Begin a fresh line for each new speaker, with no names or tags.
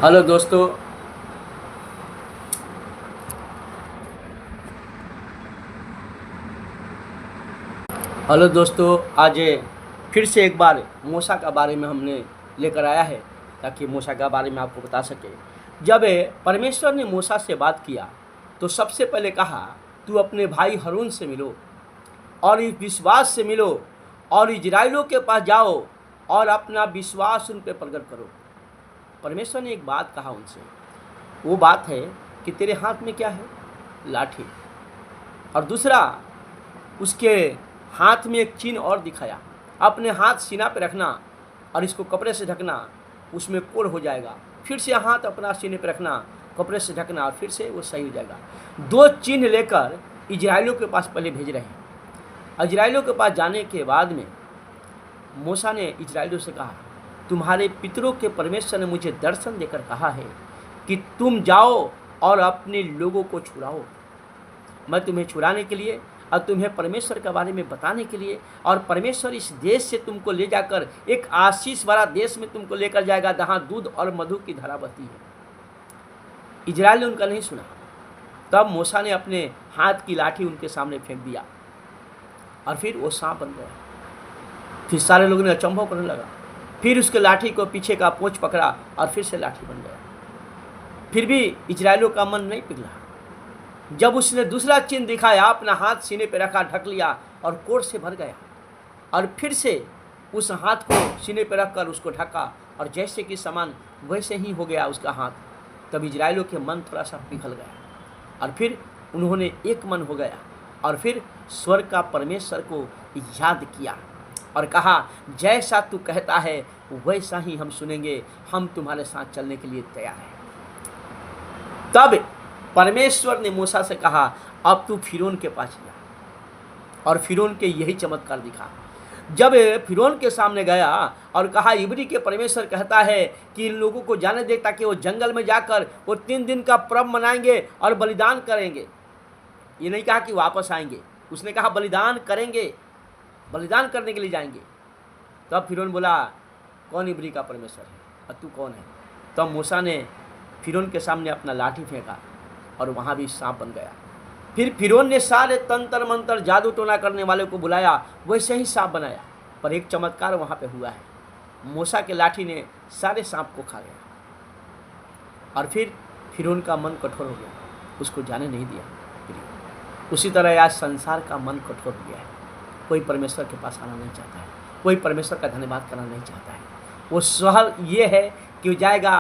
Hello दोस्तों। आज फिर से एक बार मूसा का बारे में हमने लेकर आया है ताकि मूसा का बारे में आपको बता सके। जब परमेश्वर ने मूसा से बात किया तो सबसे पहले कहा, तू अपने भाई हारून से मिलो और इस विश्वास से मिलो और इजराइलों के पास जाओ और अपना विश्वास उन पर प्रकट करो। परमेश्वर ने एक बात कहा उनसे, वो बात है कि तेरे हाथ में क्या है? लाठी। और दूसरा, उसके हाथ में एक चिन्ह और दिखाया, अपने हाथ सीना पे रखना और इसको कपड़े से ढकना, उसमें कोढ़ हो जाएगा। फिर से हाथ अपना सीने पे रखना, कपड़े से ढकना, और फिर से वो सही हो जाएगा। दो चिन्ह लेकर इजराइलों के पास पहले भेज रहे हैं। इजराइलों के पास जाने के बाद में मूसा ने इजराइलों से कहा, तुम्हारे पितरों के परमेश्वर ने मुझे दर्शन देकर कहा है कि तुम जाओ और अपने लोगों को छुड़ाओ। मैं तुम्हें छुड़ाने के लिए और तुम्हें परमेश्वर के बारे में बताने के लिए, और परमेश्वर इस देश से तुमको ले जाकर एक आशीष भरा देश में तुमको लेकर जाएगा जहाँ दूध और मधु की धारा बहती है। इजराइल ने उनका नहीं सुना। तब मूसा ने अपने हाथ की लाठी उनके सामने फेंक दिया और फिर वो सांप बन गया। फिर सारे लोगों ने अचंभव करने लगा। फिर उसके लाठी को पीछे का पोंछ पकड़ा और फिर से लाठी बन गया। फिर भी इजराइलों का मन नहीं पिघला। जब उसने दूसरा चिन्ह दिखाया, अपना हाथ सीने पे रखा, ढक लिया और कोढ़ से भर गया, और फिर से उस हाथ को सीने पे रखकर उसको ढका और जैसे कि सामान वैसे ही हो गया उसका हाथ। तब इजराइलों के मन थोड़ा सा पिघल गया और फिर उन्होंने एक मन हो गया और फिर स्वर्ग का परमेश्वर को याद किया और कहा, जैसा तू कहता है वैसा ही हम सुनेंगे, हम तुम्हारे साथ चलने के लिए तैयार हैं। तब परमेश्वर ने मूसा से कहा, अब तू फिरौन के पास जा और फिरौन के यही चमत्कार दिखा। जब फिरौन के सामने गया और कहा, इब्री के परमेश्वर कहता है कि इन लोगों को जाने दे ताकि वो जंगल में जाकर वो 3 दिन का पर्व मनाएंगे और बलिदान करेंगे। ये नहीं कहा कि वापस आएंगे, उसने कहा बलिदान करेंगे, बलिदान करने के लिए जाएंगे। तब फिरौन बोला, कौन इब्री का परमेश्वर है और तू कौन है? तब मूसा ने फिरौन के सामने अपना लाठी फेंका और वहाँ भी सांप बन गया। फिर फिरौन ने सारे तंत्र मंत्र जादू टोना करने वाले को बुलाया, वैसे ही सांप बनाया। पर एक चमत्कार वहाँ पे हुआ है, मूसा के लाठी ने सारे सांप को खा गया और फिर फिरौन का मन कठोर हो गया, उसको जाने नहीं दिया। उसी तरह आज संसार का मन कठोर हो गया है। कोई परमेश्वर के पास आना नहीं चाहता है, कोई परमेश्वर का धन्यवाद करना नहीं चाहता है। वो सवाल ये है कि वो जाएगा